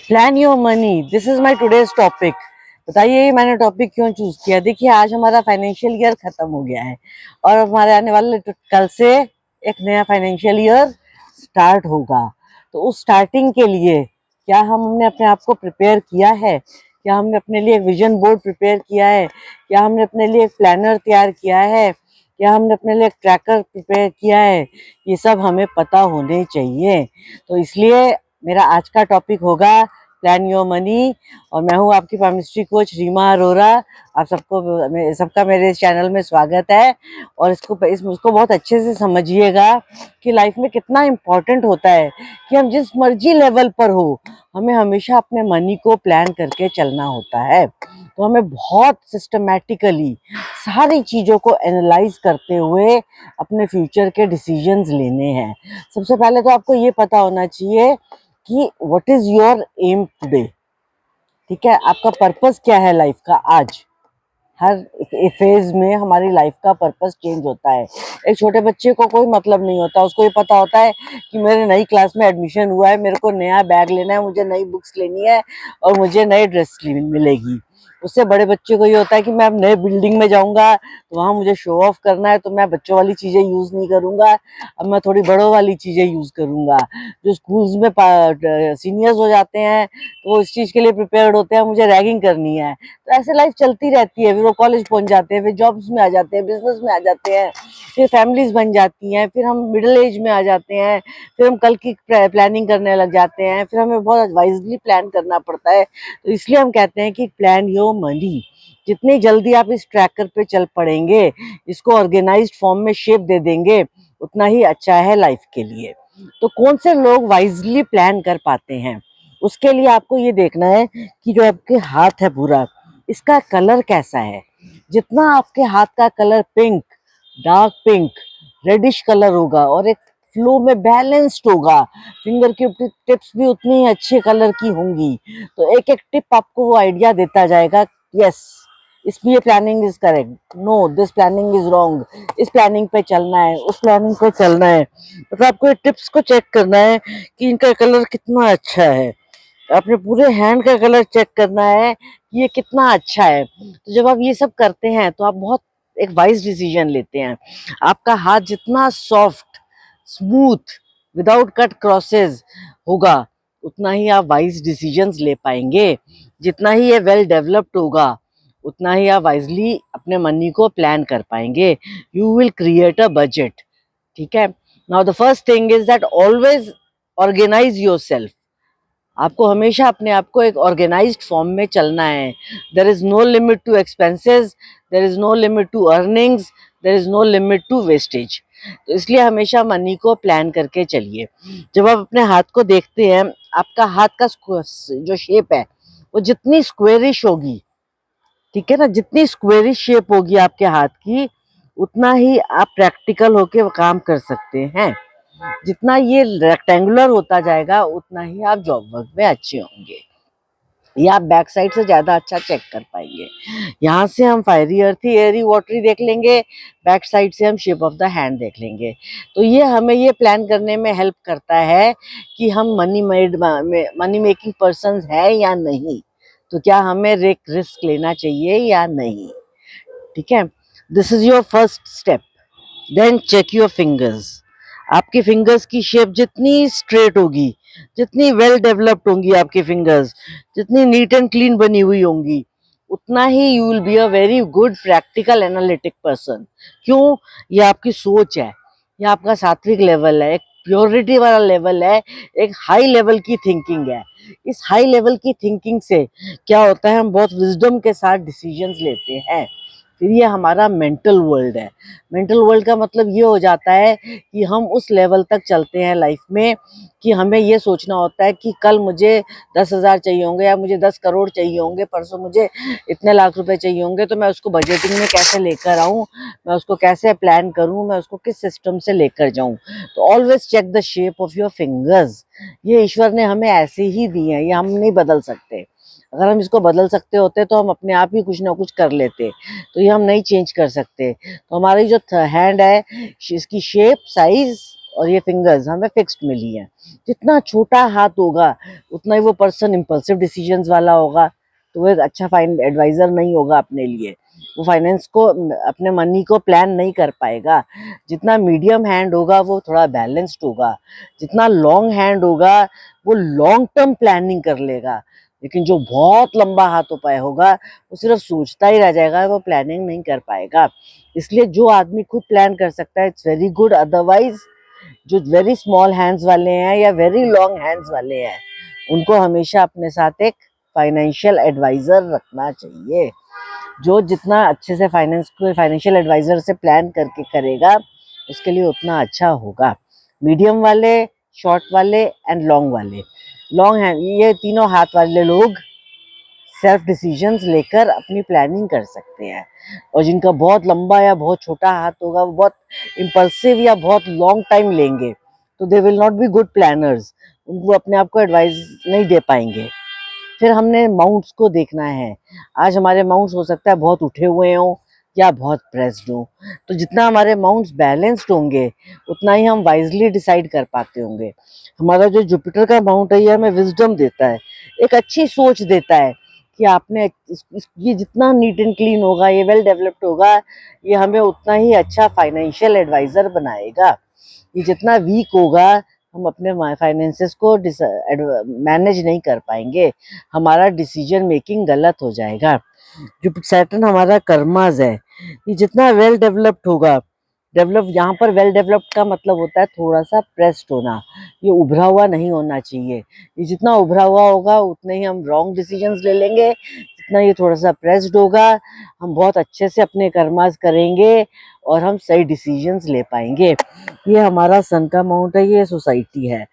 Plan your money, this is my today's topic. बताइए मैंने topic क्यों चूज किया। देखिए आज हमारा फाइनेंशियल ईयर खत्म हो गया है और हमारे आने वाले कल से एक नया फाइनेंशियल ईयर स्टार्ट होगा। तो उस स्टार्टिंग के लिए क्या हमने अपने आप को प्रिपेयर किया है? क्या हमने अपने लिए एक विजन बोर्ड प्रिपेयर किया है? क्या हमने अपने लिए एक प्लानर तैयार किया है? क्या हमने अपने लिए एक ट्रैकर प्रिपेयर किया है? ये सब हमें पता होने चाहिए। तो इसलिए मेरा आज का टॉपिक होगा प्लान योर मनी। और मैं हूँ आपकी केमिस्ट्री कोच रीमा अरोरा। आप सबका मेरे चैनल में स्वागत है। और इसको बहुत अच्छे से समझिएगा कि लाइफ में कितना इम्पोर्टेंट होता है कि हम जिस मर्जी लेवल पर हो, हमें हमेशा अपने मनी को प्लान करके चलना होता है। तो हमें बहुत सिस्टमैटिकली सारी चीज़ों को एनालाइज करते हुए अपने फ्यूचर के डिसीजंस लेने हैं। सबसे पहले तो आपको ये पता होना चाहिए कि what is your aim today. ठीक है, आपका पर्पस क्या है लाइफ का। आज हर फेज में हमारी लाइफ का पर्पस चेंज होता है। एक छोटे बच्चे को कोई मतलब नहीं होता, उसको ये पता होता है कि मेरे नई क्लास में एडमिशन हुआ है, मेरे को नया बैग लेना है, मुझे नई बुक्स लेनी है और मुझे नई ड्रेस मिलेगी। उससे बड़े बच्चे को ये होता है कि मैं अब नए बिल्डिंग में जाऊंगा तो वहां मुझे शो ऑफ करना है, तो मैं बच्चों वाली चीजें यूज नहीं करूंगा, अब मैं थोड़ी बड़ों वाली चीजें यूज करूंगा। जो स्कूल्स में सीनियर्स हो जाते हैं तो वो इस चीज के लिए प्रिपेयर्ड होते हैं, मुझे रैगिंग करनी है। तो ऐसे लाइफ चलती रहती है। फिर वो कॉलेज पहुंच जाते हैं, फिर जॉब्स में आ जाते हैं, बिजनेस में आ जाते हैं, फिर फैमिलीज बन जाती हैं, फिर हम मिडिल एज में आ जाते हैं, फिर हम कल की प्लानिंग करने लग जाते हैं, फिर हमें बहुत वाइजली प्लान करना पड़ता है। तो इसलिए हम कहते हैं कि प्लान योर मनी। जितनी जल्दी आप इस ट्रैकर पे चल पड़ेंगे, इसको ऑर्गेनाइज्ड फॉर्म में शेप दे देंगे, उतना ही अच्छा है लाइफ के लिए। तो कौन से लोग वाइजली प्लान कर पाते हैं, उसके लिए आपको ये देखना है कि जो आपके हाथ है पूरा, इसका कलर कैसा है। जितना आपके हाथ का colour pink, dark pink, reddish colour होगा और एक फ्लो में बैलेंस्ड होगा, फिंगर की टिप्स भी उतनी ही अच्छे कलर की होंगी, तो एक एक टिप आपको वो आइडिया देता जाएगा। यस, इसमें ये planning is correct, no this planning is wrong, इस प्लानिंग पे चलना है, उस प्लानिंग पे चलना है। मतलब आपको ये टिप्स को चेक करना है कि इनका कलर कितना अच्छा है। अपने पूरे हैंड का कलर चेक करना है कि ये कितना अच्छा है। तो जब आप ये सब करते हैं तो आप बहुत एक वाइज डिसीजन लेते हैं। आपका हाथ जितना soft, smooth, without cut crosses होगा, उतना ही आप वाइज डिसीजंस ले पाएंगे। जितना ही ये वेल डेवलप्ड होगा, उतना ही आप वाइजली अपने मनी को प्लान कर पाएंगे। You will create a budget. ठीक है। Now the first thing is that always organise yourself. आपको हमेशा अपने आप को एक ऑर्गेनाइज्ड फॉर्म में चलना है। There is no limit to expenses, there is no limit to earnings, there is no limit to wastage. तो इसलिए हमेशा मनी को प्लान करके चलिए। जब आप अपने हाथ को देखते हैं, आपका हाथ का जो शेप है वो जितनी स्क्वेरिश होगी, ठीक है ना, जितनी स्क्वेरिश शेप होगी आपके हाथ की, उतना ही आप प्रैक्टिकल होके काम कर सकते हैं। जितना ये रेक्टेंगुलर होता जाएगा, उतना ही आप जॉब वर्क में अच्छे होंगे। ये आप बैक साइड से ज्यादा अच्छा चेक कर पाएंगे। यहाँ से हम फायरी, अर्थी, एयरी, वाटरी देख लेंगे, बैक साइड से हम शेप ऑफ द हैंड देख लेंगे। तो ये हमें ये प्लान करने में हेल्प करता है कि हम मनी मेकिंग पर्सन है या नहीं। तो क्या हमें रिस्क लेना चाहिए या नहीं। ठीक है, this is your first step. Then check your fingers. आपकी फिंगर्स की शेप जितनी स्ट्रेट होगी, जितनी वेल डेवलप्ड होंगी आपकी फिंगर्स, जितनी नीट एंड क्लीन बनी हुई होंगी, उतना ही you will be a very good practical analytic person. क्यों? ये आपकी सोच है, ये आपका सात्विक लेवल है, एक प्योरिटी वाला लेवल है, एक हाई लेवल की थिंकिंग है। इस हाई लेवल की थिंकिंग से क्या होता है, हम बहुत विजडम के साथ डिसीजंस लेते हैं। फिर ये हमारा मेंटल वर्ल्ड है। मेंटल वर्ल्ड का मतलब ये हो जाता है कि हम उस लेवल तक चलते हैं लाइफ में कि हमें ये सोचना होता है कि कल मुझे 10,000 चाहिए होंगे, या मुझे 10 करोड़ चाहिए होंगे, परसों मुझे इतने लाख रुपए चाहिए होंगे, तो मैं उसको बजटिंग में कैसे लेकर आऊं, मैं उसको कैसे प्लान करूं, मैं उसको किस सिस्टम से लेकर जाऊं। तो always check the shape of your fingers. ये ईश्वर ने हमें ऐसे ही दी है, ये हम नहीं बदल सकते। अगर हम इसको बदल सकते होते तो हम अपने आप ही कुछ ना कुछ कर लेते, तो ये हम नहीं चेंज कर सकते। तो हमारी जो हैंड है, इसकी शेप, साइज और ये फिंगर्स हमें फिक्स्ड मिली हैं। जितना छोटा हाथ होगा उतना ही वो पर्सन इम्पल्सिव डिसीजंस वाला होगा, तो वो एक अच्छा एडवाइजर नहीं होगा अपने लिए। वो फाइनेंस को, अपने मनी को प्लान नहीं कर पाएगा। जितना मीडियम हैंड होगा वो थोड़ा बैलेंस्ड होगा, जितना लॉन्ग हैंड होगा वो लॉन्ग टर्म प्लानिंग कर लेगा। लेकिन जो बहुत लंबा हाथ उपाय होगा वो सिर्फ सोचता ही रह जाएगा, वो प्लानिंग नहीं कर पाएगा। इसलिए जो आदमी खुद प्लान कर सकता है इट्स वेरी गुड, अदरवाइज जो वेरी स्मॉल हैंड्स वाले हैं या वेरी लॉन्ग हैंड्स वाले हैं उनको हमेशा अपने साथ एक फाइनेंशियल एडवाइजर रखना चाहिए। जो जितना अच्छे से फाइनेंस को फाइनेंशियल एडवाइजर से प्लान करके करेगा उसके लिए उतना अच्छा होगा। मीडियम वाले, शॉर्ट वाले एंड लॉन्ग वाले, लॉन्ग हैंड, ये तीनों हाथ वाले लोग सेल्फ डिसीजंस लेकर अपनी प्लानिंग कर सकते हैं। और जिनका बहुत लंबा या बहुत छोटा हाथ होगा वो बहुत इम्पल्सिव या बहुत लॉन्ग टाइम लेंगे, तो they will not be good planners, उनको अपने आप को एडवाइस नहीं दे पाएंगे। फिर हमने माउंट्स को देखना है। आज हमारे माउंट्स हो सकता है बहुत उठे हुए हों या बहुत प्रेस्ड हों, तो जितना हमारे माउंट्स बैलेंस्ड होंगे उतना ही हम वाइजली डिसाइड कर पाते होंगे। हमारा जो जुपिटर का माउंट है ये हमें विजडम देता है, एक अच्छी सोच देता है कि आपने ये जितना नीट एंड क्लीन होगा, ये वेल डेवलप्ड होगा, ये हमें उतना ही अच्छा फाइनेंशियल एडवाइजर बनाएगा। ये जितना वीक होगा हम अपने फाइनेंसेस को मैनेज नहीं कर पाएंगे, हमारा डिसीजन मेकिंग गलत हो जाएगा। जो सैटर्न हमारा कर्माज है, ये जितना वेल डेवलप्ड होगा, डेवलप यहाँ पर वेल डेवलप्ड का मतलब होता है थोड़ा सा प्रेस्ड होना, ये उभरा हुआ नहीं होना चाहिए। ये जितना उभरा हुआ होगा उतने ही हम रॉन्ग डिसीजंस ले लेंगे, जितना ये थोड़ा सा प्रेस्ड होगा हम बहुत अच्छे से अपने कर्मास करेंगे और हम सही डिसीजंस ले पाएंगे। ये हमारा सन का माउंट है, ये सोसाइटी है।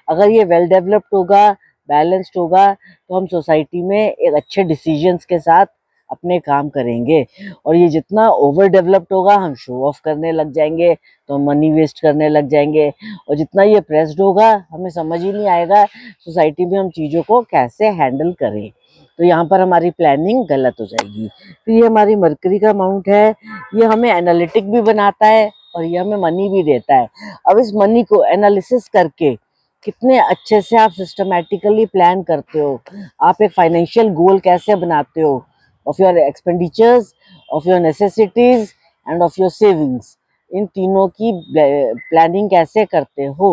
अगर ये वेल डेवलप्ड होगा, बैलेंस्ड होगा, तो हम सोसाइटी में एक अच्छे डिसीजंस के साथ अपने काम करेंगे। और ये जितना ओवर डेवलप्ड होगा हम शो ऑफ करने लग जाएंगे, तो हम मनी वेस्ट करने लग जाएंगे। और जितना ये प्रेस्ड होगा हमें समझ ही नहीं आएगा सोसाइटी में हम चीज़ों को कैसे हैंडल करें, तो यहाँ पर हमारी प्लानिंग गलत हो जाएगी। फिर ये हमारी मरकरी का माउंट है, ये हमें एनालिटिक भी बनाता है और ये हमें मनी भी देता है। अब इस मनी को एनालिसिस करके कितने अच्छे से आप सिस्टमैटिकली प्लान करते हो, आप एक फाइनेंशियल गोल कैसे बनाते हो of your expenditures, of your necessities and of your savings, इन तीनों की प्लानिंग कैसे करते हो,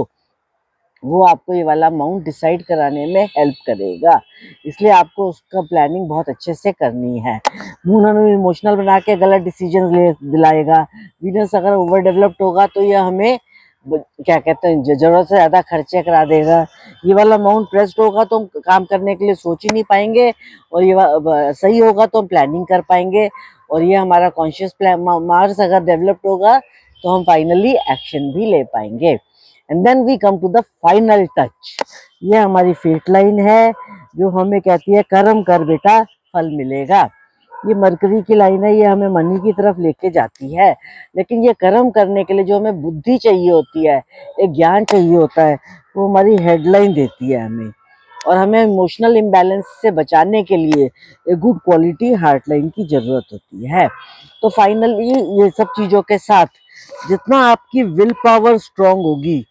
वो आपको ये वाला अमाउंट डिसाइड कराने में हेल्प करेगा। इसलिए आपको उसका प्लानिंग बहुत अच्छे से करनी है। मून हमें इमोशनल बना के गलत डिसीजन ले दिलाएगा। वीनस अगर ओवर डेवलप्ड होगा तो ये हमें क्या कहते हैं जरूरत से ज़्यादा खर्चे करा देगा। ये वाला अमाउंट प्रेस्ड होगा तो हम काम करने के लिए सोच ही नहीं पाएंगे, और ये सही होगा तो हम प्लानिंग कर पाएंगे। और ये हमारा कॉन्शियस प्लान मार्स अगर डेवलप्ड होगा तो हम फाइनली एक्शन भी ले पाएंगे। And then we come to the final touch. ये हमारी फेट लाइन है जो हमें कहती है कर्म कर बेटा फल मिलेगा। ये मरकरी की लाइन है, ये हमें मनी की तरफ लेके जाती है। लेकिन ये कर्म करने के लिए जो हमें बुद्धि चाहिए होती है, एक ज्ञान चाहिए होता है, वो हमारी हेडलाइन देती है हमें। और हमें इमोशनल इम्बैलेंस से बचाने के लिए एक गुड क्वालिटी हार्ट लाइन की जरूरत होती है। तो फाइनली ये सब चीज़ों के साथ जितना आपकी विल पावर स्ट्रांग होगी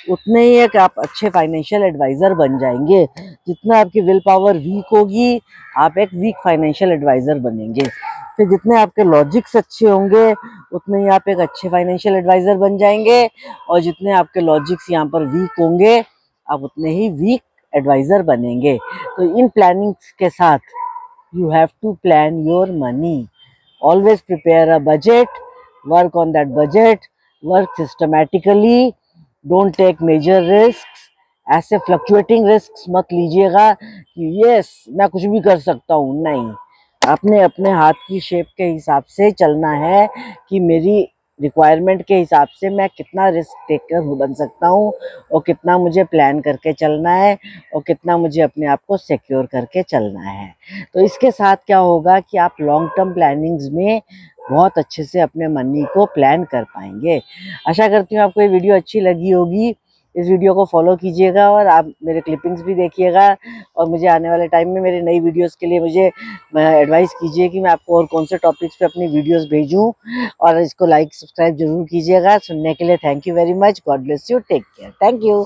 उतने ही एक आप अच्छे फाइनेंशियल एडवाइजर बन जाएंगे। जितना आपकी विल पावर वीक होगी आप एक वीक फाइनेंशियल एडवाइजर बनेंगे। फिर जितने आपके लॉजिक्स अच्छे होंगे उतने ही आप एक अच्छे फाइनेंशियल एडवाइजर बन जाएंगे, और जितने आपके लॉजिक्स यहाँ पर वीक होंगे आप उतने ही वीक एडवाइजर बनेंगे। तो इन प्लानिंग्स के साथ you have to plan your money. Always prepare a budget, work on that budget, work systematically, don't take major risks. ऐसे फ्लक्चुएटिंग रिस्क मत लीजिएगा कि यस मैं कुछ भी कर सकता हूँ, नहीं। आपने अपने हाथ की शेप के हिसाब से चलना है कि मेरी रिक्वायरमेंट के हिसाब से मैं कितना रिस्क टेकर बन सकता हूँ, और कितना मुझे प्लान करके चलना है, और कितना मुझे अपने आप को सिक्योर करके चलना है। तो इसके साथ क्या होगा कि आप लॉन्ग टर्म प्लानिंग्स में बहुत अच्छे से अपने मनी को प्लान कर पाएंगे। आशा करती हूँ आपको ये वीडियो अच्छी लगी होगी। इस वीडियो को फॉलो कीजिएगा और आप मेरे क्लिपिंग्स भी देखिएगा, और मुझे आने वाले टाइम में मेरे नई वीडियोस के लिए मुझे एडवाइस कीजिए कि मैं आपको और कौन से टॉपिक्स पे अपनी वीडियोस भेजूं, और इसको लाइक सब्सक्राइब जरूर कीजिएगा। सुनने के लिए thank you very much. God bless you, take care, thank you.